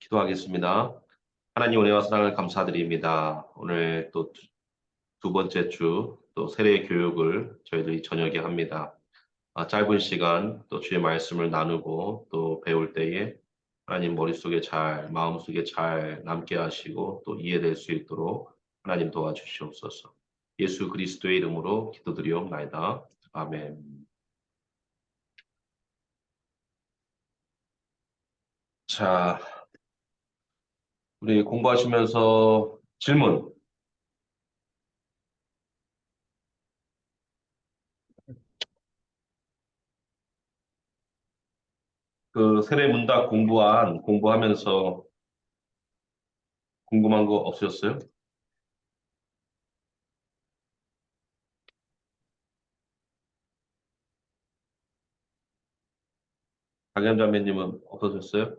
기도하겠습니다. 하나님 은혜와 사랑을 감사드립니다. 오늘 또 두 번째 주, 또 세례 교육을 저희들이 저녁에 합니다. 짧은 시간 또 주의 말씀을 나누고 또 배울 때에 하나님 머릿속에 잘, 마음속에 잘 남게 하시고 또 이해될 수 있도록 하나님 도와주시옵소서. 예수 그리스도의 이름으로 기도드리옵나이다. 아멘. 자, 우리 공부하시면서 질문. 그 세례 문답 공부하면서 궁금한 거 없으셨어요? 박연자매님은 어떠셨어요?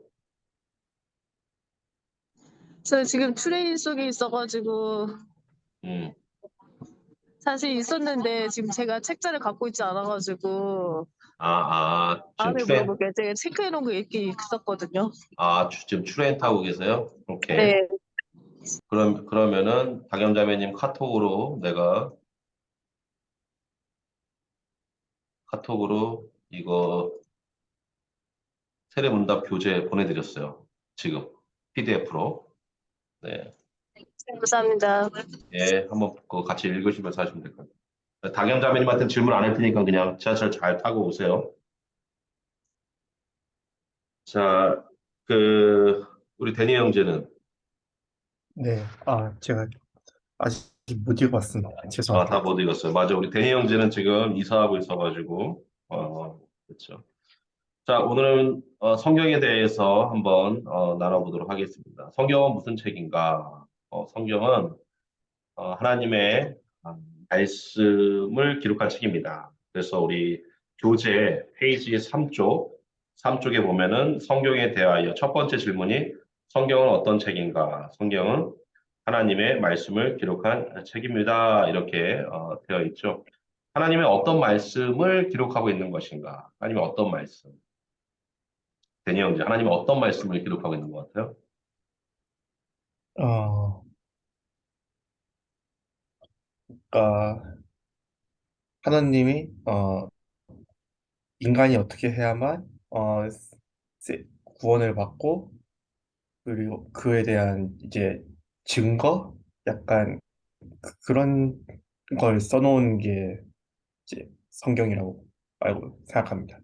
저 지금 트레인 속에 있어가지고 음, 사실 있었는데 지금 제가 책자를 갖고 있지 않아가지고 지금 다음에 물어볼게요. 제가 체크해놓은 거 있긴 있었거든요. 지금 출연 타고 계세요? 오케이. 네. 그러면은 박연자매님 카톡으로 이거 세례 문답 교재 보내드렸어요. 지금 PDF로. 네. 감사합니다. 예, 한번 그거 같이 읽으시면서 하시면 될 것 같아요. 박연자매님한테 질문 안 할 테니까 그냥 지하철 잘 타고 오세요. 자, 우리 데니 형제는 네, 제가 아직 못 읽어봤습니다. 다 죄송합니다. 못 읽었어요. 맞아. 우리 데니 형제는 지금 이사하고 있어가지고, 그렇죠. 자, 오늘은 성경에 대해서 한번 나눠보도록 하겠습니다. 성경은 무슨 책인가? 성경은 하나님의 말씀을 기록한 책입니다. 그래서 우리 교재 페이지 3쪽에 보면은 성경에 대하여 첫 번째 질문이 성경은 어떤 책인가? 성경은 하나님의 말씀을 기록한 책입니다. 이렇게 되어 있죠. 하나님의 어떤 말씀을 기록하고 있는 것인가? 하나님의 어떤 말씀? 데니 형제, 하나님의 어떤 말씀을 기록하고 있는 것 같아요? 어, 그러니까 하나님이 인간이 어떻게 해야만 구원을 받고 그리고 그에 대한 이제 증거, 약간 그런 걸 써놓은 게 이제 성경이라고 알고 생각합니다.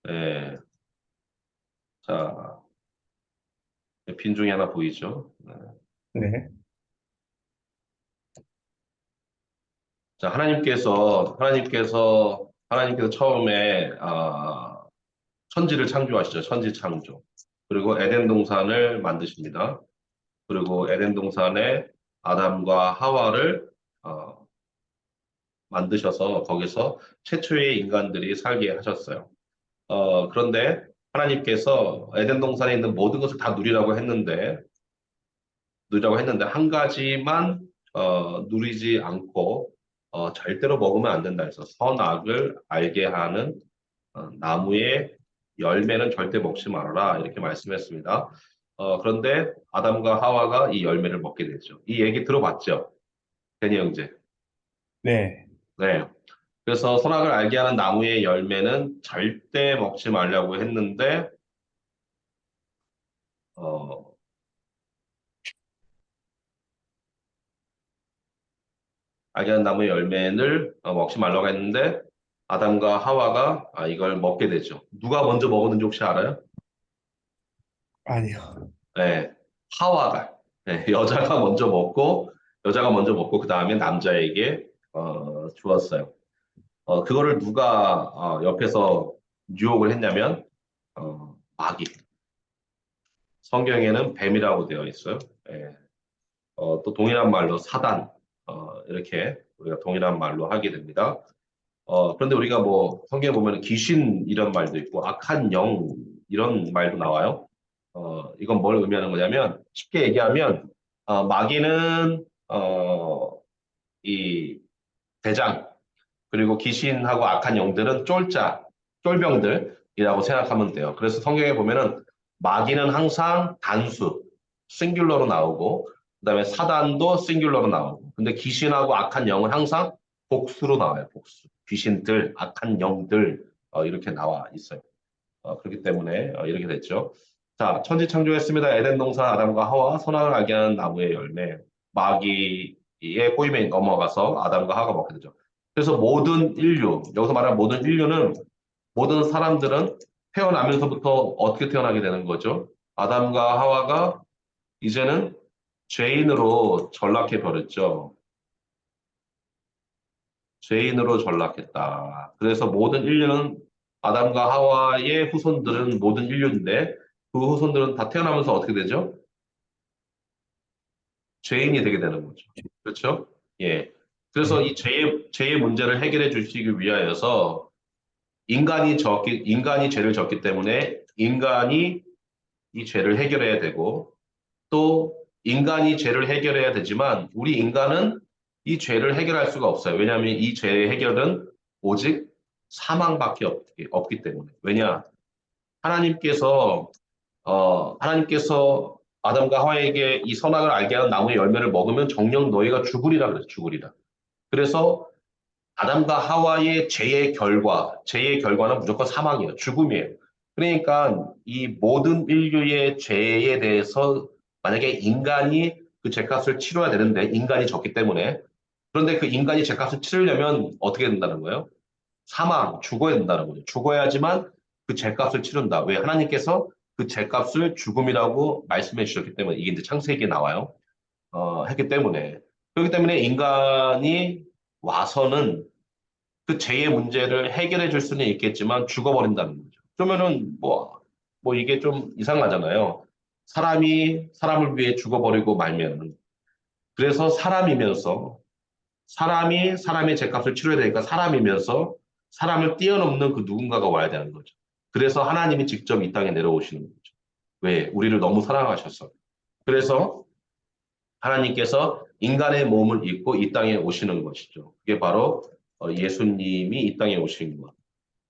네. 자, 빈종이 하나 보이죠? 네. 네, 자, 하나님께서 처음에 천지를 창조하시죠. 천지 창조. 그리고 에덴 동산을 만드십니다. 그리고 에덴 동산에 아담과 하와를 어, 만드셔서 거기서 최초의 인간들이 살게 하셨어요. 그런데 하나님께서 에덴 동산에 있는 모든 것을 다 누리라고 했는데 한 가지만 누리지 않고 절대로 먹으면 안 된다 해서 선악을 알게 하는 나무의 열매는 절대 먹지 말아라 이렇게 말씀했습니다. 그런데 아담과 하와가 이 열매를 먹게 되죠. 이 얘기 들어봤죠? 데니 형제. 네, 네. 그래서 선악을 알게 하는 나무의 열매는 절대 먹지 말라고 했는데 어, 알게 하는 나무의 열매를 먹지 말라고 했는데 아담과 하와가 이걸 먹게 되죠. 누가 먼저 먹었는지 혹시 알아요? 아니요. 네, 하와가. 네, 여자가 먼저 먹고 그 다음에 남자에게 주었어요. 그거를 누가 옆에서 유혹을 했냐면 마귀. 성경에는 뱀이라고 되어 있어요. 예, 또 동일한 말로 사단 이렇게 우리가 동일한 말로 하게 됩니다. 그런데 우리가 뭐 성경에 보면 귀신 이런 말도 있고 악한 영 이런 말도 나와요. 이건 뭘 의미하는 거냐면 쉽게 얘기하면 마귀는 이 대장 그리고 귀신하고 악한 영들은 쫄병들이라고 생각하면 돼요. 그래서 성경에 보면은 마귀는 항상 단수, 싱귤러로 나오고, 그다음에 사단도 싱귤러로 나오고, 근데 귀신하고 악한 영은 항상 복수로 나와요. 복수. 귀신들, 악한 영들 이렇게 나와 있어요. 그렇기 때문에 이렇게 됐죠. 자, 천지창조했습니다. 에덴 동산 아담과 하와 선악을 알게 하는 나무의 열매. 마귀의 꼬임에 넘어가서 아담과 하와가 먹게 되죠. 그래서 모든 인류, 여기서 말하는 모든 인류는 모든 사람들은 태어나면서부터 어떻게 태어나게 되는 거죠? 아담과 하와가 이제는 죄인으로 전락해 버렸죠. 죄인으로 전락했다. 그래서 모든 인류는 아담과 하와의 후손들은 모든 인류인데 그 후손들은 다 태어나면서 어떻게 되죠? 죄인이 되게 되는 거죠. 그렇죠? 예. 그래서 네. 이 죄의 문제를 해결해 주시기 위하여서 인간이 죄를 졌기 때문에 인간이 이 죄를 해결해야 되고 또 인간이 죄를 해결해야 되지만 우리 인간은 이 죄를 해결할 수가 없어요. 왜냐하면 이 죄의 해결은 오직 사망밖에 없기 때문에. 왜냐? 하나님께서 하나님께서 아담과 하와에게 이 선악을 알게 하는 나무의 열매를 먹으면 정녕 너희가 죽으리라 그랬어요. 죽으리라. 그래서 아담과 하와의 죄의 결과는 무조건 사망이에요. 죽음이에요. 그러니까 이 모든 인류의 죄에 대해서 만약에 인간이 그 죄값을 치러야 되는데 인간이 졌기 때문에 그런데 그 인간이 죄값을 치르려면 어떻게 된다는 거예요? 사망, 죽어야 된다는 거죠. 죽어야지만 그 죄값을 치른다. 왜? 하나님께서 그 죄값을 죽음이라고 말씀해 주셨기 때문에 이게 이제 창세기에 나와요. 했기 때문에. 그렇기 때문에 인간이 와서는 그 죄의 문제를 해결해 줄 수는 있겠지만 죽어버린다는 거죠. 그러면은 뭐 이게 좀 이상하잖아요. 사람이 사람을 위해 죽어버리고 말면 그래서 사람이 사람의 죄값을 치러야 되니까 사람이면서 사람을 뛰어넘는 그 누군가가 와야 되는 거죠. 그래서 하나님이 직접 이 땅에 내려오시는 거죠. 왜? 우리를 너무 사랑하셔서. 그래서 하나님께서 인간의 몸을 입고 이 땅에 오시는 것이죠. 그게 바로 예수님이 이 땅에 오신 것.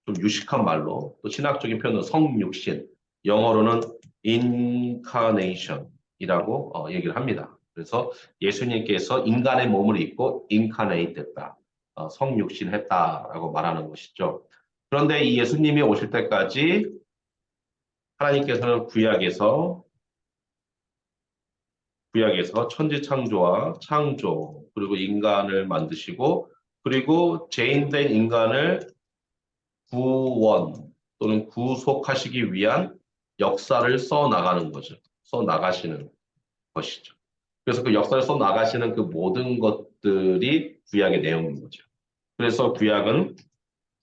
좀 유식한 말로 또 신학적인 표현은 성육신, 영어로는 incarnation이라고 얘기를 합니다. 그래서 예수님께서 인간의 몸을 입고 incarnate 됐다, 성육신했다라고 말하는 것이죠. 그런데 이 예수님이 오실 때까지 하나님께서는 구약에서 천지 창조와 창조 그리고 인간을 만드시고 그리고 죄인된 인간을 구원 또는 구속하시기 위한 역사를 써 나가는 거죠. 써 나가시는 것이죠. 그래서 그 역사를 써 나가시는 그 모든 것들이 구약의 내용인 거죠. 그래서 구약은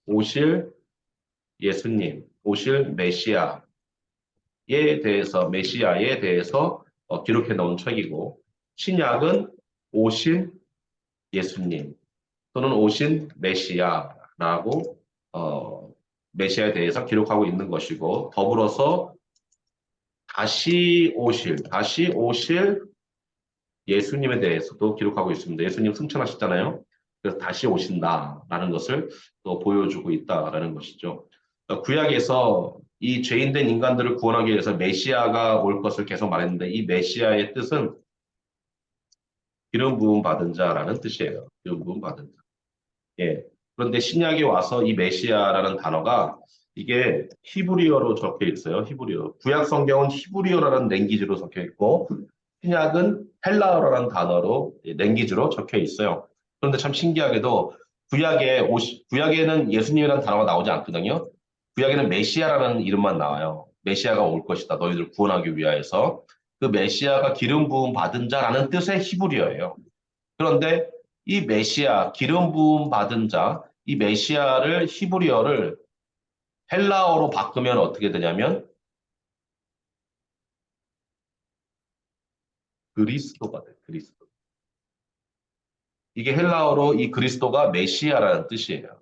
오실 예수님, 오실 메시아에 대해서 기록해 놓은 책이고 신약은 오신 예수님 또는 오신 메시아라고 메시아에 대해서 기록하고 있는 것이고 더불어서 다시 오실 예수님에 대해서도 기록하고 있습니다. 예수님 승천하셨잖아요. 그래서 다시 오신다라는 것을 또 보여주고 있다라는 것이죠. 구약에서 이 죄인된 인간들을 구원하기 위해서 메시아가 올 것을 계속 말했는데 이 메시아의 뜻은 기름 부음 받은 자라는 뜻이에요. 기름 부음 받은 자. 예. 그런데 신약에 와서 이 메시아라는 단어가 이게 히브리어로 적혀 있어요. 히브리어. 구약 성경은 히브리어라는 랭귀지로 적혀 있고 신약은 헬라어라는 단어로 랭귀지로 적혀 있어요. 그런데 참 신기하게도 구약에는 예수님이라는 단어가 나오지 않거든요. 구약에는 메시아라는 이름만 나와요. 메시아가 올 것이다. 너희들 구원하기 위하여서. 그 메시아가 기름 부음 받은 자라는 뜻의 히브리어예요. 그런데 이 메시아, 기름 부음 받은 자, 이 메시아를 히브리어를 헬라어로 바꾸면 어떻게 되냐면 그리스도가 돼. 그리스도. 이게 헬라어로 이 그리스도가 메시아라는 뜻이에요.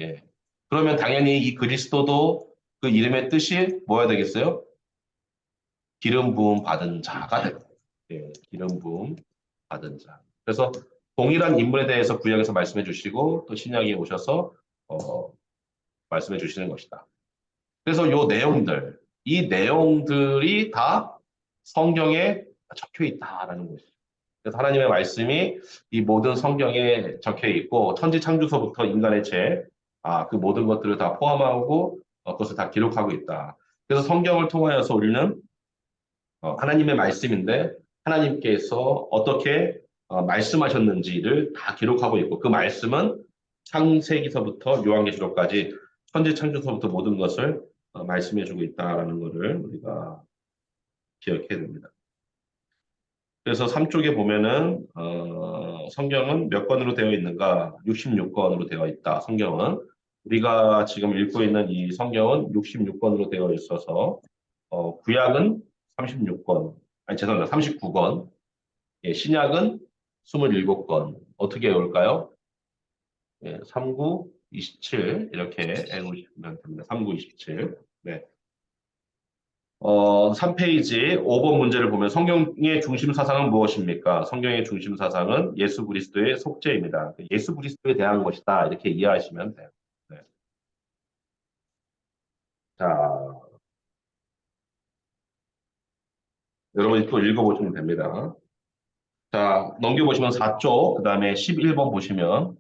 예. 그러면 당연히 이 그리스도도 그 이름의 뜻이 뭐야 되겠어요? 기름 부음 받은 자가 되고. 예. 기름 부음 받은 자. 그래서 동일한 인물에 대해서 구약에서 말씀해 주시고 또 신약에 오셔서 말씀해 주시는 것이다. 그래서 요 내용들 이 내용들이 다 성경에 적혀 있다라는 것이죠. 그래서 하나님의 말씀이 이 모든 성경에 적혀 있고 천지 창조서부터 인간의 죄, 그 모든 것들을 다 포함하고 그것을 다 기록하고 있다. 그래서 성경을 통하여서 우리는 하나님의 말씀인데 하나님께서 어떻게 말씀하셨는지를 다 기록하고 있고 그 말씀은 창세기서부터 요한계시록까지 천지 창조서부터 모든 것을 말씀해주고 있다라는 것을 우리가 기억해야 됩니다. 그래서 3쪽에 보면은 성경은 몇 권으로 되어 있는가? 66권으로 되어 있다. 성경은 우리가 지금 읽고 있는 이 성경은 66권으로 되어 있어서 구약은 36권, 아니 죄송합니다. 39권, 예, 신약은 27권. 어떻게 외울까요? 예, 39, 27 이렇게 외우시면 됩니다. 39, 27. 네. 3페이지 5번 문제를 보면 성경의 중심 사상은 무엇입니까? 성경의 중심 사상은 예수 그리스도의 속죄입니다. 예수 그리스도에 대한 것이다. 이렇게 이해하시면 돼요. 네. 자, 여러분이 또 읽어보시면 됩니다. 자, 넘겨보시면 4쪽, 그 다음에 11번 보시면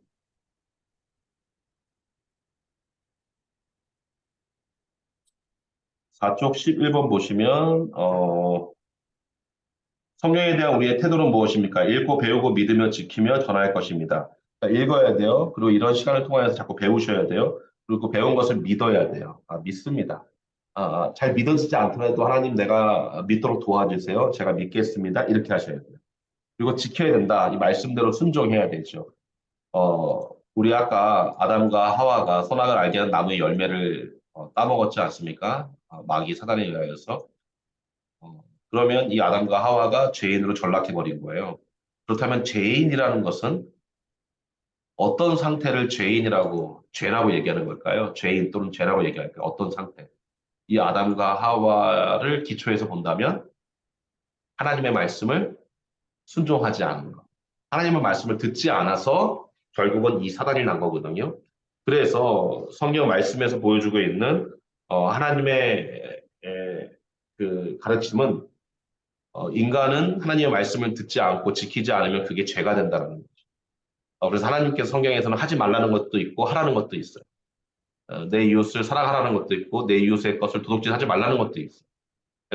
4쪽 11번 보시면 성경에 대한 우리의 태도는 무엇입니까? 읽고 배우고 믿으며 지키며 전할 것입니다. 자, 읽어야 돼요. 그리고 이런 시간을 통해서 자꾸 배우셔야 돼요. 그리고 그 배운 것을 믿어야 돼요. 믿습니다. 잘 믿어지지 않더라도 하나님 내가 믿도록 도와주세요. 제가 믿겠습니다. 이렇게 하셔야 돼요. 그리고 지켜야 된다. 이 말씀대로 순종해야 되죠. 우리 아까 아담과 하와가 선악을 알게 한 나무의 열매를 따먹었지 않습니까? 마귀 사단에 의하여서. 그러면 이 아담과 하와가 죄인으로 전락해버린 거예요. 그렇다면 죄인이라는 것은 어떤 상태를 죄라고 얘기하는 걸까요? 죄인 또는 죄라고 얘기할까요? 어떤 상태? 이 아담과 하와를 기초해서 본다면 하나님의 말씀을 순종하지 않는 것. 하나님의 말씀을 듣지 않아서 결국은 이 사단이 난 거거든요. 그래서 성경 말씀에서 보여주고 있는 하나님의 그 가르침은 인간은 하나님의 말씀을 듣지 않고 지키지 않으면 그게 죄가 된다는 거죠. 그래서 하나님께서 성경에서는 하지 말라는 것도 있고 하라는 것도 있어요. 내 이웃을 사랑하라는 것도 있고 내 이웃의 것을 도둑질하지 말라는 것도 있어요.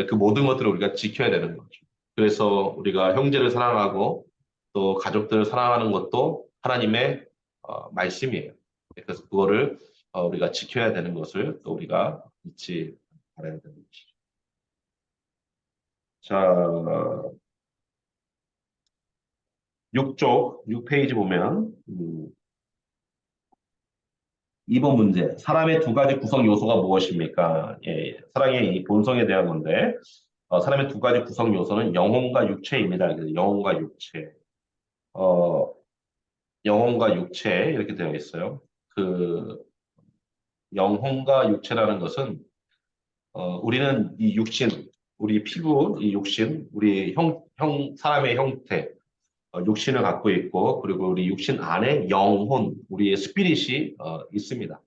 그 모든 것들을 우리가 지켜야 되는 거죠. 그래서 우리가 형제를 사랑하고 또 가족들을 사랑하는 것도 하나님의 말씀이에요. 그래서 그거를 우리가 지켜야 되는 것을 또 우리가 잊지 말아야 되는 것이죠. 자, 6페이지 보면 2번 문제. 사람의 두 가지 구성 요소가 무엇입니까? 예, 사랑의 이 본성에 대한 건데 사람의 두 가지 구성 요소는 영혼과 육체입니다. 그래서 영혼과 육체. 영혼과 육체 이렇게 되어 있어요. 그 영혼과 육체라는 것은 우리는 이 육신, 우리 피부, 이 육신, 우리 사람의 형태, 육신을 갖고 있고 그리고 우리 육신 안에 영혼, 우리의 스피릿이 있습니다.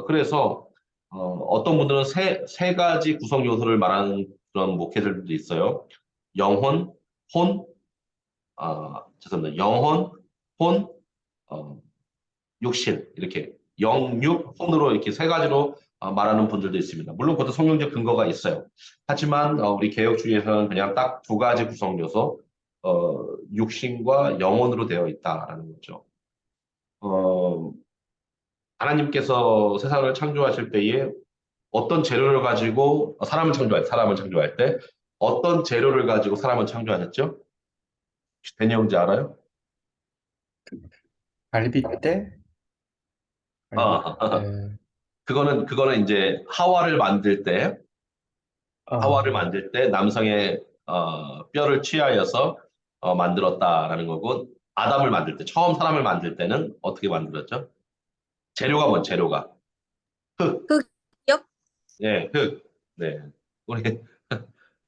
그래서 어떤 분들은 세 가지 구성 요소를 말하는 그런 목회들도 있어요. 영혼, 혼, 죄송합니다. 영혼, 혼, 육신 이렇게 영육, 혼으로 이렇게 세 가지로 말하는 분들도 있습니다. 물론 그것도 성경적 근거가 있어요. 하지만 우리 개혁주의에서는 그냥 딱 두 가지 구성 요소, 육신과 영혼으로 되어 있다라는 거죠. 하나님께서 세상을 창조하실 때에 어떤 재료를 가지고 사람을 창조할 때 어떤 재료를 가지고 사람을 창조하셨죠? 혹시 된 형제 알아요? 갈빗대? 아, 갈빗대. 그거는 이제 하와를 만들 때 아, 남성의 뼈를 취하여서 만들었다라는 거고 아담을 만들 때 처음 사람을 만들 때는 어떻게 만들었죠? 재료가 흙, 흑역? 예, 흙. 네, 우리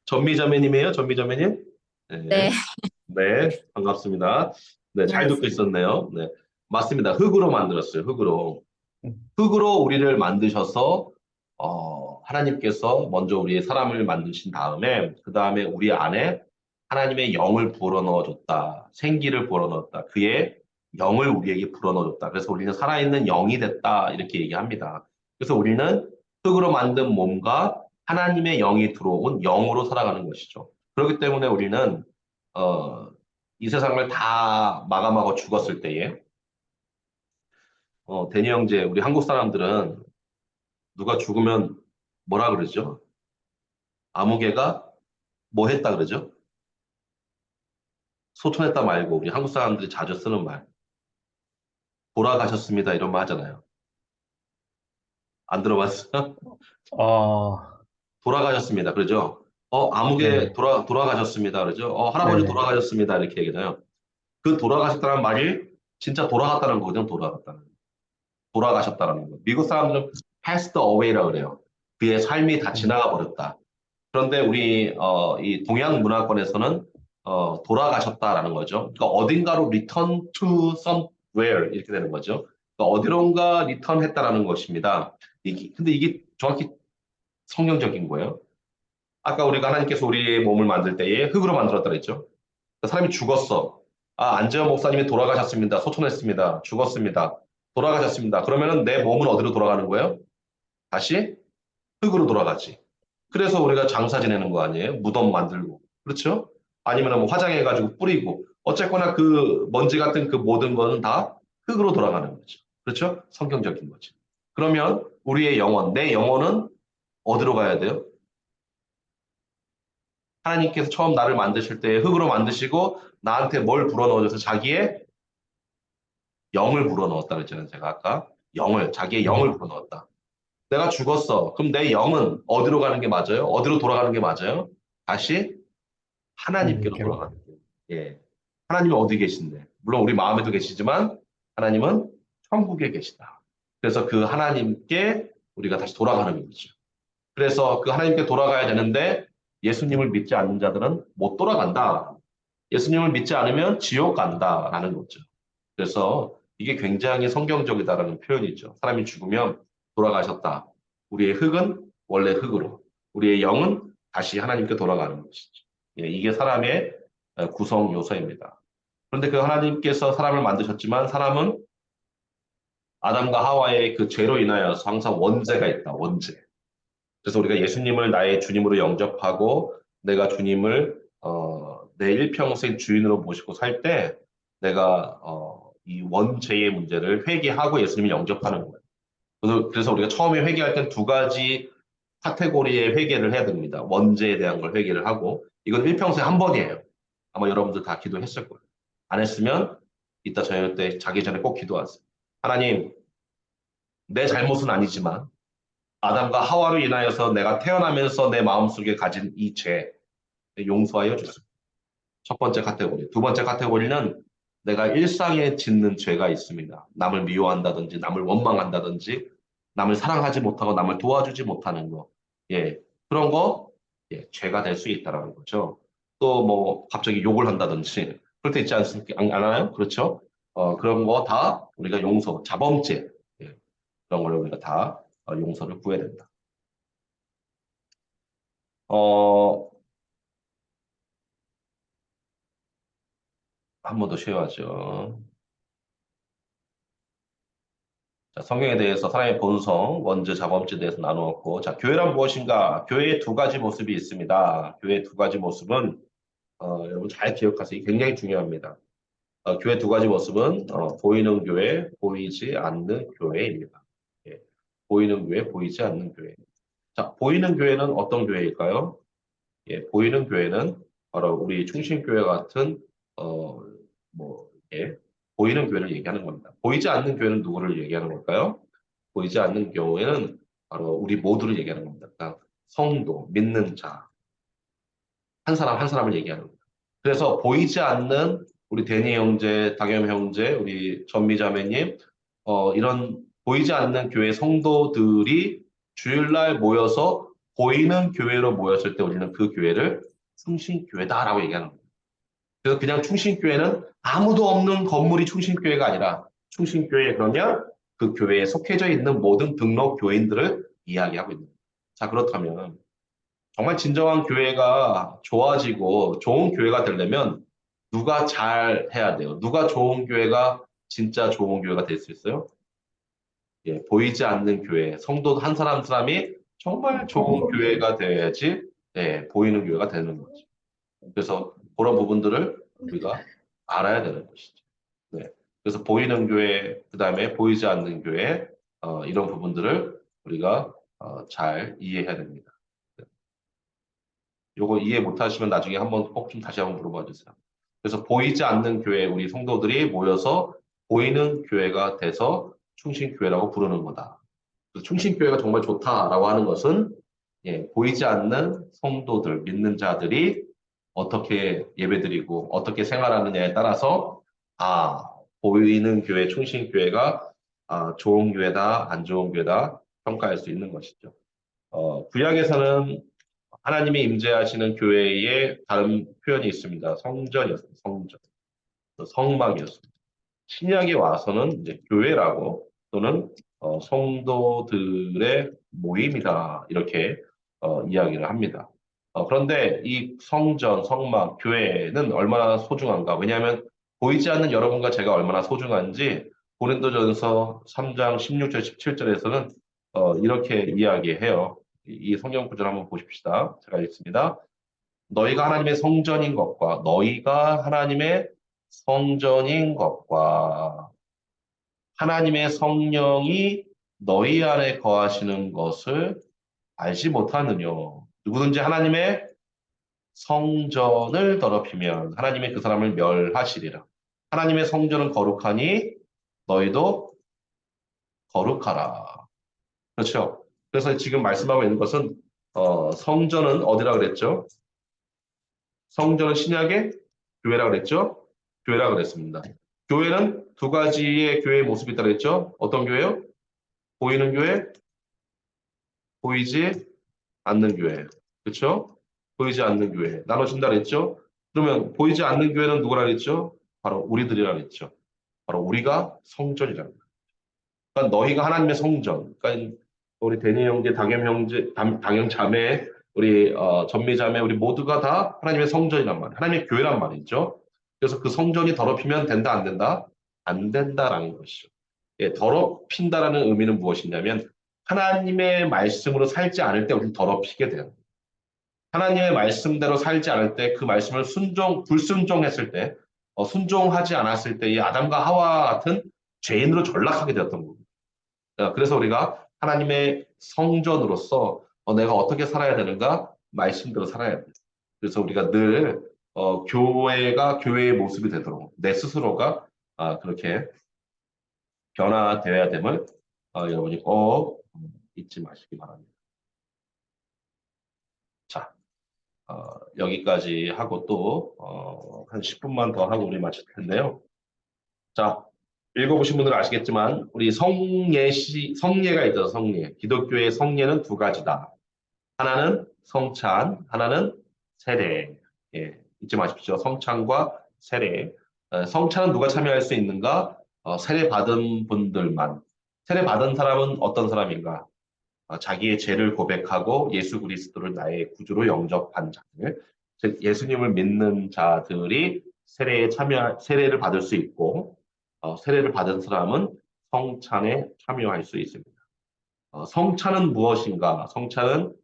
전미자매님이에요, 전미자매님? 네, 네. 네, 반갑습니다. 네, 잘 듣고 안녕하세요. 있었네요. 네, 맞습니다. 흙으로 만들었어요. 흙으로 음, 우리를 만드셔서 하나님께서 먼저 우리의 사람을 만드신 다음에 그 다음에 우리 안에 하나님의 영을 불어넣어줬다. 생기를 불어넣었다. 그의 영을 우리에게 불어넣어줬다. 그래서 우리는 살아있는 영이 됐다. 이렇게 얘기합니다. 그래서 우리는 흙으로 만든 몸과 하나님의 영이 들어온 영으로 살아가는 것이죠. 그렇기 때문에 우리는 이 세상을 다 마감하고 죽었을 때에 데니 형제, 우리 한국 사람들은 누가 죽으면 뭐라 그러죠? 아무개가 뭐 했다 그러죠? 소천했다 말고 우리 한국 사람들이 자주 쓰는 말. 돌아가셨습니다. 이런 말 하잖아요. 안 들어봤어요? 어, 돌아가셨습니다. 그러죠? 아무개 네네. 돌아가셨습니다. 그러죠? 할아버지 네네. 돌아가셨습니다. 이렇게 얘기해요. 그 돌아가셨다는 말이 진짜 돌아갔다는 거거든요. 돌아갔다는. 돌아가셨다는 거. 미국 사람들은 passed away라 그래요. 그의 삶이 다 음, 지나가 버렸다. 그런데 우리 이 동양 문화권에서는 돌아가셨다라는 거죠. 그러니까 어딘가로 return to somewhere 이렇게 되는 거죠. 그러니까 어디론가 리턴했다라는 것입니다. 근데 이게 정확히 성경적인 거예요. 아까 우리가 하나님께서 우리의 몸을 만들 때에 흙으로 만들었다 그랬죠. 그러니까 사람이 죽었어. 안재현 목사님이 돌아가셨습니다. 소천했습니다. 죽었습니다. 돌아가셨습니다. 그러면은 내 몸은 어디로 돌아가는 거예요? 다시 흙으로 돌아가지. 그래서 우리가 장사 지내는 거 아니에요? 무덤 만들고. 그렇죠? 아니면 뭐 화장해가지고 뿌리고. 어쨌거나 그 먼지 같은 그 모든 거는 다 흙으로 돌아가는 거죠. 그렇죠? 성경적인 거죠. 그러면 우리의 영혼, 내 영혼은 어디로 가야 돼요? 하나님께서 처음 나를 만드실 때 흙으로 만드시고 나한테 뭘 불어넣어줘서 자기의 영을 불어넣었다 그랬잖아요. 제가 아까. 자기의 영을 네. 불어넣었다. 내가 죽었어. 그럼 내 영은 어디로 가는 게 맞아요? 어디로 돌아가는 게 맞아요? 다시 하나님께로 하나님께로. 돌아가는 거예요. 예. 하나님은 어디 계신데? 물론 우리 마음에도 계시지만 하나님은 천국에 계시다. 그래서 그 하나님께 우리가 다시 돌아가는 거죠. 그래서 그 하나님께 돌아가야 되는데 예수님을 믿지 않는 자들은 못 돌아간다. 예수님을 믿지 않으면 지옥 간다라는 거죠. 그래서 이게 굉장히 성경적이다라는 표현이죠. 사람이 죽으면 돌아가셨다. 우리의 흙은 원래 흙으로, 우리의 영은 다시 하나님께 돌아가는 것이죠. 예, 이게 사람의 구성 요소입니다. 그런데 그 하나님께서 사람을 만드셨지만 사람은 아담과 하와의 그 죄로 인하여서 항상 원죄가 있다. 원죄. 그래서 우리가 예수님을 나의 주님으로 영접하고 내가 주님을 내 일평생 주인으로 모시고 살 때 내가 이 원죄의 문제를 회개하고 예수님을 영접하는 거예요. 그래서 우리가 처음에 회개할 땐 두 가지 카테고리의 회개를 해야 됩니다. 원죄에 대한 걸 회개를 하고 이건 일평생 한 번이에요. 아마 여러분들 다 기도했을 거예요. 안 했으면 이따 저녁 때 자기 전에 꼭 기도하세요. 하나님, 내 잘못은 아니지만 아담과 하와로 인하여서 내가 태어나면서 내 마음속에 가진 이 죄 용서하여 주세요. 첫 번째 카테고리. 두 번째 카테고리는 내가 일상에 짓는 죄가 있습니다. 남을 미워한다든지, 남을 원망한다든지, 남을 사랑하지 못하고 남을 도와주지 못하는 거. 예. 그런 거, 예, 죄가 될 수 있다라는 거죠. 또 뭐, 갑자기 욕을 한다든지, 그럴 때 있지 않습니까? 안 하나요? 그렇죠? 그런 거 다 우리가 용서, 자범죄, 예, 그런 걸 우리가 다 용서를 구해야 된다. 어, 한 번 더 쉬어야죠. 자, 성경에 대해서 사람의 본성, 원죄, 자범죄에 대해서 나누었고, 자, 교회란 무엇인가? 교회의 두 가지 모습이 있습니다. 교회의 두 가지 모습은, 여러분 잘 기억하세요. 이게 굉장히 중요합니다. 교회 두 가지 모습은, 보이는 교회, 보이지 않는 교회입니다. 예, 보이는 교회, 보이지 않는 교회. 자, 보이는 교회는 어떤 교회일까요? 예, 보이는 교회는 바로 우리 충신교회 같은 예, 보이는 교회를 얘기하는 겁니다. 보이지 않는 교회는 누구를 얘기하는 걸까요? 보이지 않는 경우에는 바로 우리 모두를 얘기하는 겁니다. 그러니까 성도, 믿는 자, 한 사람 한 사람을 얘기하는 겁니다. 그래서 보이지 않는 우리 데니 형제, 당염 형제, 우리 전미자매님, 이런 보이지 않는 교회 성도들이 주일날 모여서 보이는 교회로 모였을 때 우리는 그 교회를 충신교회다라고 얘기하는 겁니다. 그래서 그냥 충신교회는 아무도 없는 건물이 충신교회가 아니라 충신교회 그러면 그 교회에 속해져 있는 모든 등록 교인들을 이야기하고 있는 거예요. 자, 그렇다면 정말 진정한 교회가 좋아지고 좋은 교회가 되려면 누가 잘 해야 돼요? 누가 좋은 교회가 진짜 좋은 교회가 될 수 있어요? 예, 보이지 않는 교회, 성도 한 사람 한 사람이 정말 좋은 교회가 되어야지 예, 보이는 교회가 되는 거죠. 그래서 그런 부분들을 우리가 알아야 되는 것이죠. 네. 그래서 보이는 교회, 그 다음에 보이지 않는 교회, 이런 부분들을 우리가 잘 이해해야 됩니다. 요거 이해 못하시면 나중에 한번 꼭 좀 다시 한번 물어봐 주세요. 그래서 보이지 않는 교회, 우리 성도들이 모여서 보이는 교회가 돼서 충신교회라고 부르는 거다. 그래서 충신교회가 정말 좋다라고 하는 것은 예, 보이지 않는 성도들, 믿는 자들이 어떻게 예배드리고 어떻게 생활하느냐에 따라서 아, 보이는 교회, 충신교회가 좋은 교회다, 안 좋은 교회다 평가할 수 있는 것이죠. 구약에서는 하나님이 임재하시는 교회에 다른 표현이 있습니다. 성전이었습니다. 성전. 성막이었습니다. 신약에 와서는 이제 교회라고 또는 성도들의 모임이다 이렇게 이야기를 합니다. 그런데 이 성전, 성막, 교회는 얼마나 소중한가? 왜냐하면 보이지 않는 여러분과 제가 얼마나 소중한지 고린도전서 3장 16절, 17절에서는 이렇게 이야기해요. 이 성경 구절 한번 보십시다. 제가 읽습니다. 너희가 하나님의 성전인 것과 하나님의 성령이 너희 안에 거하시는 것을 알지 못하느냐. 누구든지 하나님의 성전을 더럽히면 하나님의 그 사람을 멸하시리라. 하나님의 성전은 거룩하니 너희도 거룩하라. 그렇죠? 그래서 지금 말씀하고 있는 것은 성전은 어디라 그랬죠? 성전은 신약의 교회라 그랬죠? 교회라 그랬습니다. 교회는 두 가지의 교회의 모습이 있다고 했죠? 어떤 교회요? 보이는 교회, 보이지 않는 교회. 그렇죠? 보이지 않는 교회. 나눠진다 그랬죠? 그러면 보이지 않는 교회는 누구라 그랬죠? 바로 우리들이라 그랬죠. 바로 우리가 성전이라는 거예요. 그러니까 너희가 하나님의 성전. 그러니까 우리 데니 형제, 당연 형제, 당연 자매, 우리 전미 자매, 우리 모두가 다 하나님의 성전이란 말이에요. 하나님의 교회란 말이죠. 그래서 그 성전이 더럽히면 된다, 안 된다? 안 된다라는 것이죠. 예, 더럽힌다라는 의미는 무엇이냐면 하나님의 말씀으로 살지 않을 때 우리는 더럽히게 돼요. 하나님의 말씀대로 살지 않을 때 그 말씀을 불순종했을 때, 순종하지 않았을 때 이 아담과 하와 같은 죄인으로 전락하게 되었던 겁니다. 그래서 우리가 하나님의 성전으로서 내가 어떻게 살아야 되는가? 말씀대로 살아야 돼요. 그래서 우리가 늘 교회가 교회의 모습이 되도록 내 스스로가 그렇게 변화되어야 됨을 여러분이 꼭 잊지 마시기 바랍니다. 자, 여기까지 하고 또 한 10분만 더 하고 우리 마칠 텐데요. 자, 읽어보신 분들은 아시겠지만 우리 성례가 있죠. 성례. 기독교의 성례는 두 가지다. 하나는 성찬, 하나는 세례. 예, 잊지 마십시오. 성찬과 세례. 성찬은 누가 참여할 수 있는가? 세례 받은 분들만. 세례 받은 사람은 어떤 사람인가? 자기의 죄를 고백하고 예수 그리스도를 나의 구주로 영접한 자들, 즉 예수님을 믿는 자들이 세례를 받을 수 있고 세례를 받은 사람은 성찬에 참여할 수 있습니다. 성찬은 무엇인가? 성찬은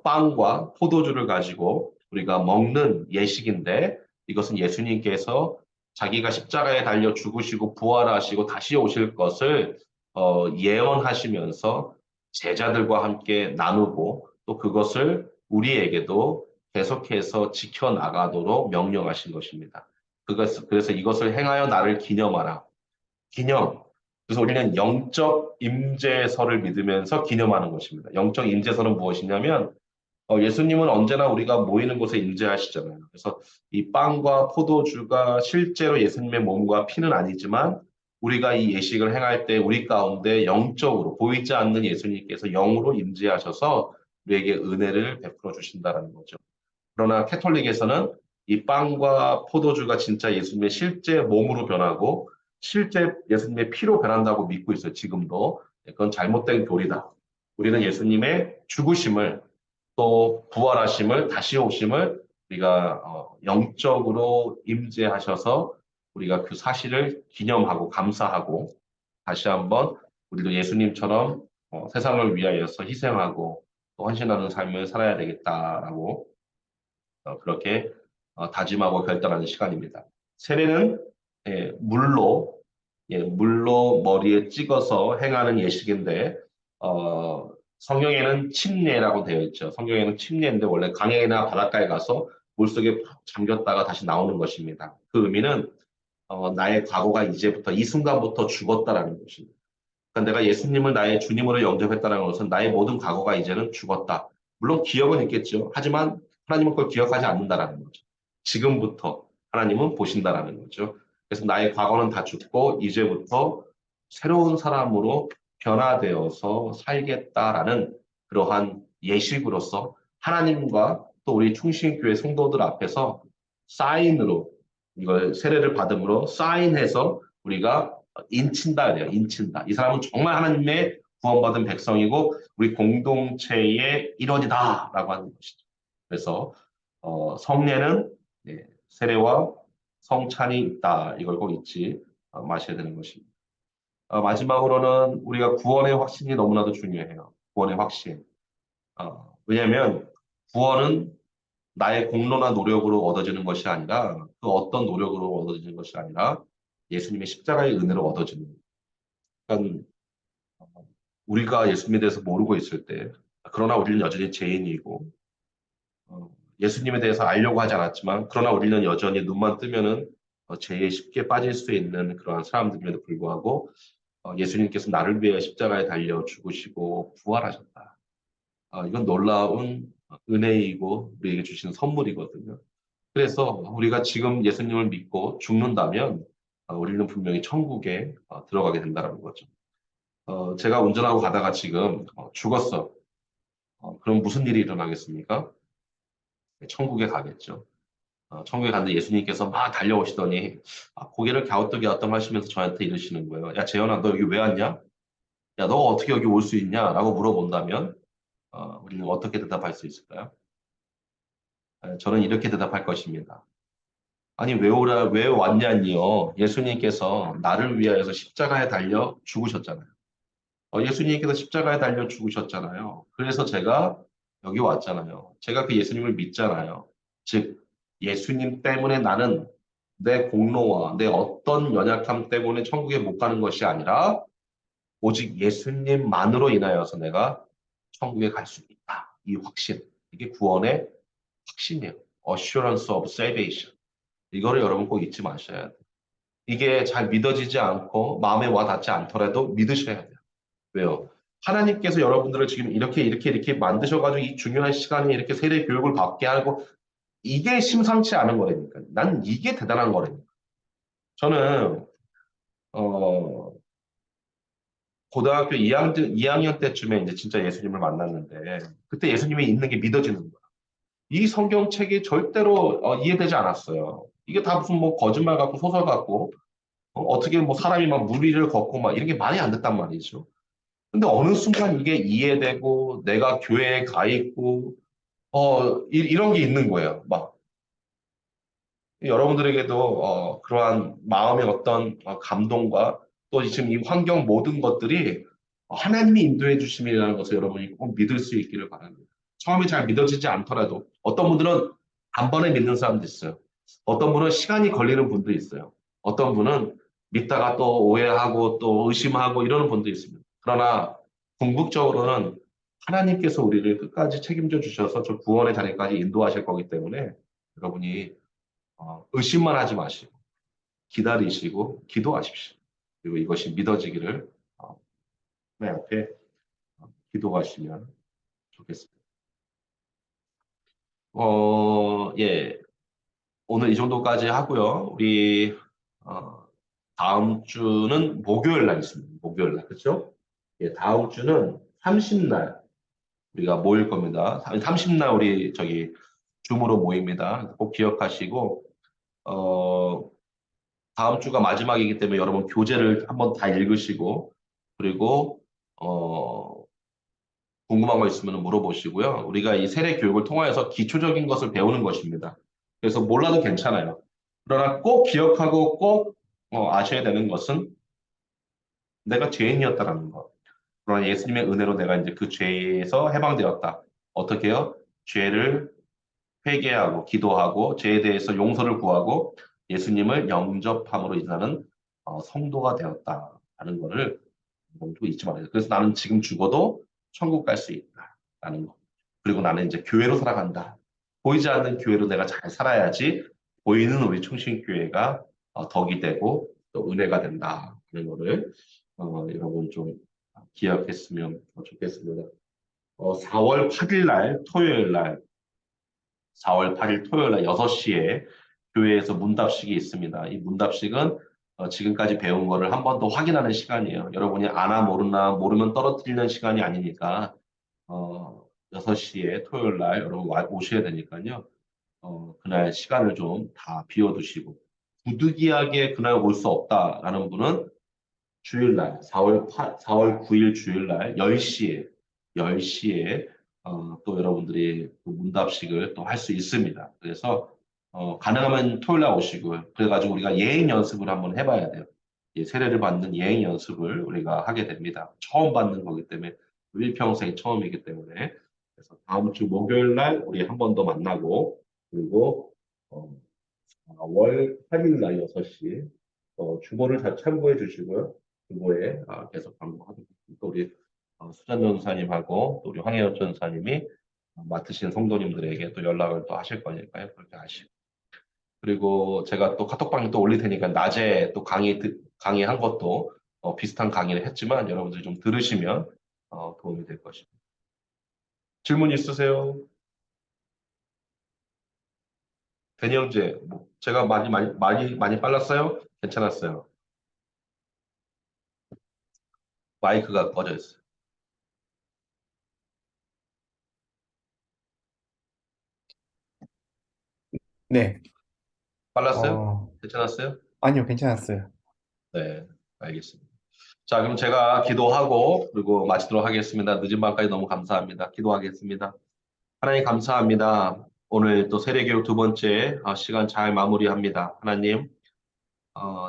빵과 포도주를 가지고 우리가 먹는 예식인데 이것은 예수님께서 자기가 십자가에 달려 죽으시고 부활하시고 다시 오실 것을 예언하시면서 제자들과 함께 나누고 또 그것을 우리에게도 계속해서 지켜나가도록 명령하신 것입니다. 그래서 이것을 행하여 나를 기념하라. 기념. 그래서 우리는 영적 임재서를 믿으면서 기념하는 것입니다. 영적 임재서는 무엇이냐면 예수님은 언제나 우리가 모이는 곳에 임재하시잖아요. 그래서 이 빵과 포도주가 실제로 예수님의 몸과 피는 아니지만 우리가 이 예식을 행할 때 우리 가운데 영적으로 보이지 않는 예수님께서 영으로 임재하셔서 우리에게 은혜를 베풀어 주신다는 거죠. 그러나 캐톨릭에서는 이 빵과 포도주가 진짜 예수님의 실제 몸으로 변하고 실제 예수님의 피로 변한다고 믿고 있어요. 지금도. 그건 잘못된 교리다. 우리는 예수님의 죽으심을 또 부활하심을 다시 오심을 우리가 영적으로 임재하셔서 우리가 그 사실을 기념하고 감사하고 다시 한번 우리도 예수님처럼 세상을 위하여서 희생하고 또 헌신하는 삶을 살아야 되겠다라고 그렇게 다짐하고 결단하는 시간입니다. 세례는 물로 머리에 찍어서 행하는 예식인데 성경에는 침례라고 되어 있죠. 성경에는 침례인데 원래 강에나 바닷가에 가서 물속에 잠겼다가 다시 나오는 것입니다. 그 의미는 나의 과거가 이제부터 이 순간부터 죽었다라는 것입니다. 그러니까 내가 예수님을 나의 주님으로 영접했다는 것은 나의 모든 과거가 이제는 죽었다. 물론 기억은 있겠죠. 하지만 하나님은 그걸 기억하지 않는다라는 거죠. 지금부터 하나님은 보신다라는 거죠. 그래서 나의 과거는 다 죽고 이제부터 새로운 사람으로 변화되어서 살겠다라는 그러한 예식으로서 하나님과 또 우리 충신교회 성도들 앞에서 사인으로 이걸 세례를 받음으로 사인해서 우리가 인친다 그래요. 인친다. 이 사람은 정말 하나님의 구원받은 백성이고 우리 공동체의 일원이다라고 하는 것이죠. 그래서 성례는 세례와 성찬이 있다. 이걸 꼭 잊지 마셔야 되는 것입니다. 마지막으로는 우리가 구원의 확신이 너무나도 중요해요. 구원의 확신. 왜냐하면 구원은 나의 공로나 노력으로 얻어지는 것이 아니라 그 어떤 노력으로 얻어지는 것이 아니라 예수님의 십자가의 은혜로 얻어지는 거예요. 그러니까 우리가 예수님에 대해서 모르고 있을 때 그러나 우리는 여전히 죄인이고 예수님에 대해서 알려고 하지 않았지만 그러나 우리는 여전히 눈만 뜨면은 죄에 쉽게 빠질 수 있는 그러한 사람들임에도 불구하고 예수님께서 나를 위해 십자가에 달려 죽으시고 부활하셨다. 이건 놀라운 은혜이고 우리에게 주신 선물이거든요. 그래서 우리가 지금 예수님을 믿고 죽는다면 우리는 분명히 천국에 들어가게 된다는 거죠. 제가 운전하고 가다가 지금 죽었어. 그럼 무슨 일이 일어나겠습니까? 천국에 가겠죠. 천국에 갔는데 예수님께서 막 달려오시더니 고개를 갸우뚱갸우뚱 하시면서 저한테 이러시는 거예요. 야, 재현아, 너 여기 왜 왔냐? 야, 너가 어떻게 여기 올 수 있냐? 라고 물어본다면 우리는 어떻게 대답할 수 있을까요? 저는 이렇게 대답할 것입니다. 아니, 왜 왔냐니요? 예수님께서 나를 위하여서 십자가에 달려 죽으셨잖아요. 예수님께서 십자가에 달려 죽으셨잖아요. 그래서 제가 여기 왔잖아요. 제가 그 예수님을 믿잖아요. 즉, 예수님 때문에 나는 내 공로와 내 어떤 연약함 때문에 천국에 못 가는 것이 아니라 오직 예수님만으로 인하여서 내가 천국에 갈 수 있다. 이 확신. 이게 구원의 확신이에요. Assurance of salvation. 이거를 여러분 꼭 잊지 마셔야 돼요. 이게 잘 믿어지지 않고 마음에 와 닿지 않더라도 믿으셔야 돼요. 왜요? 하나님께서 여러분들을 지금 이렇게 만드셔가지고 이 중요한 시간에 이렇게 세례 교육을 받게 하고 이게 심상치 않은 거라니까. 난 이게 대단한 거라니까. 저는 고등학교 2학년 때쯤에 이제 진짜 예수님을 만났는데 그때 예수님이 있는 게 믿어지는 거야. 이 성경책이 절대로 이해되지 않았어요. 이게 다 무슨 뭐 거짓말 같고 소설 같고 어떻게 뭐 사람이 막 물 위를 걷고 막 이런 게 말이 안 됐단 말이죠. 근데 어느 순간 이게 이해되고 내가 교회에 가 있고 이런 게 있는 거예요. 막 여러분들에게도 그러한 마음의 어떤 감동과 또 지금 이 환경 모든 것들이 하나님이 인도해 주심이라는 것을 여러분이 꼭 믿을 수 있기를 바랍니다. 처음에 잘 믿어지지 않더라도 어떤 분들은 단번에 믿는 사람도 있어요. 어떤 분은 시간이 걸리는 분도 있어요. 어떤 분은 믿다가 또 오해하고 또 의심하고 이러는 분도 있습니다. 그러나 궁극적으로는 하나님께서 우리를 끝까지 책임져 주셔서 저 구원의 자리까지 인도하실 거기 때문에 여러분이 의심만 하지 마시고 기다리시고 기도하십시오. 그리고 이것이 믿어지기를 내 앞에 기도하시면 좋겠습니다. 예. 오늘 이 정도까지 하고요. 우리 다음 주는 목요일 날 있습니다. 목요일 날. 그렇죠? 예, 다음 주는 30날 우리가 모일 겁니다. 30날 우리 저기 줌으로 모입니다. 꼭 기억하시고 다음 주가 마지막이기 때문에 여러분 교재를 한번 다 읽으시고 그리고 궁금한 거 있으면 물어보시고요. 우리가 이 세례 교육을 통하여서 기초적인 것을 배우는 것입니다. 그래서 몰라도 괜찮아요. 그러나 꼭 기억하고 꼭 아셔야 되는 것은 내가 죄인이었다라는 것. 그러나 예수님의 은혜로 내가 이제 그 죄에서 해방되었다. 어떻게 해요? 죄를 회개하고 기도하고 죄에 대해서 용서를 구하고 예수님을 영접함으로 인하는 성도가 되었다라는 것을 또 잊지 말아요. 그래서 나는 지금 죽어도 천국 갈 수 있다라는 거. 그리고 나는 이제 교회로 살아간다. 보이지 않는 교회로 내가 잘 살아야지 보이는 우리 충신교회가 덕이 되고 또 은혜가 된다는 거를 여러분 좀 기억했으면 좋겠습니다. 4월 8일 날 토요일 날 4월 8일 토요일 날 6시에 교회에서 문답식이 있습니다. 이 문답식은 지금까지 배운 거를 한 번 더 확인하는 시간이에요. 여러분이 아나 모르나 모르면 떨어뜨리는 시간이 아니니까 6시에 토요일 날 여러분 오셔야 되니까요. 그날 시간을 좀 다 비워두시고 부득이하게 그날 올 수 없다라는 분은 주일날 4월 9일 주일날 10시에 또 여러분들이 그 문답식을 또 할 수 있습니다. 그래서 가능하면 토요일날 오시고요. 그래가지고 우리가 예행 연습을 한번 해봐야 돼요. 세례를 받는 예행 연습을 우리가 하게 됩니다. 처음 받는 거기 때문에 일평생 처음이기 때문에 그래서 다음 주 목요일 날 우리 한 번 더 만나고 그리고 4월 8일 날 6시 주보를 잘 참고해 주시고요. 주보에 계속 방문하도록 또 우리 수잔 전사님하고 또 우리 황혜연 전사님이 맡으신 성도님들에게 또 연락을 또 하실 거니까요. 그렇게 하시고. 그리고 제가 또 카톡방에 또 올릴 테니까 낮에 또 강의한 것도 비슷한 강의를 했지만 여러분들이 좀 들으시면 도움이 될 것입니다. 질문 있으세요? 대니 형제, 뭐 제가 많이 빨랐어요? 괜찮았어요? 마이크가 꺼져 있어요. 네. 빨랐어요? 괜찮았어요? 아니요, 괜찮았어요. 네, 알겠습니다. 자, 그럼 제가 기도하고 그리고 마치도록 하겠습니다. 늦은 밤까지 너무 감사합니다. 기도하겠습니다. 하나님 감사합니다. 오늘 또 세례교육 두 번째 시간 잘 마무리합니다. 하나님,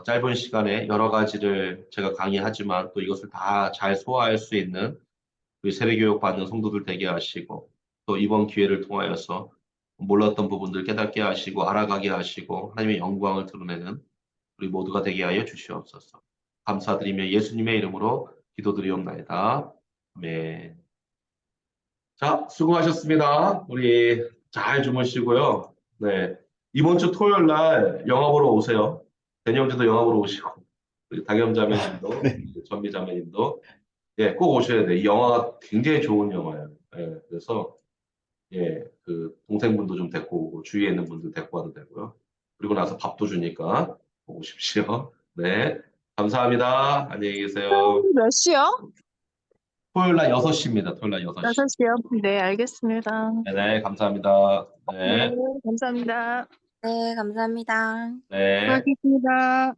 짧은 시간에 여러 가지를 제가 강의하지만 또 이것을 다 잘 소화할 수 있는 우리 세례교육 받는 성도들 되게 하시고 또 이번 기회를 통하여서 몰랐던 부분들 깨닫게 하시고 알아가게 하시고 하나님의 영광을 드러내는 우리 모두가 되게 하여 주시옵소서. 감사드리며 예수님의 이름으로 기도드리옵나이다. 아멘. 자, 수고하셨습니다. 우리 잘 주무시고요. 네. 이번 주 토요일 날 영화 보러 오세요. 대니형제도 영화 보러 오시고, 우리 다겸 자매님도, 네. 전미 자매님도, 예, 꼭 오셔야 돼요. 이 영화가 굉장히 좋은 영화예요. 예, 그래서, 예, 그, 동생분도 좀 데리고 오고, 주위에 있는 분들 데리고 와도 되고요. 그리고 나서 밥도 주니까 오십시오. 네. 감사합니다. 안녕히 계세요. 몇 시요? 토요일 날 6시입니다. 토요일 날 6시. 6시요? 네, 알겠습니다. 네, 감사합니다. 네, 네, 감사합니다. 네, 감사합니다. 네. 수고하셨습니다.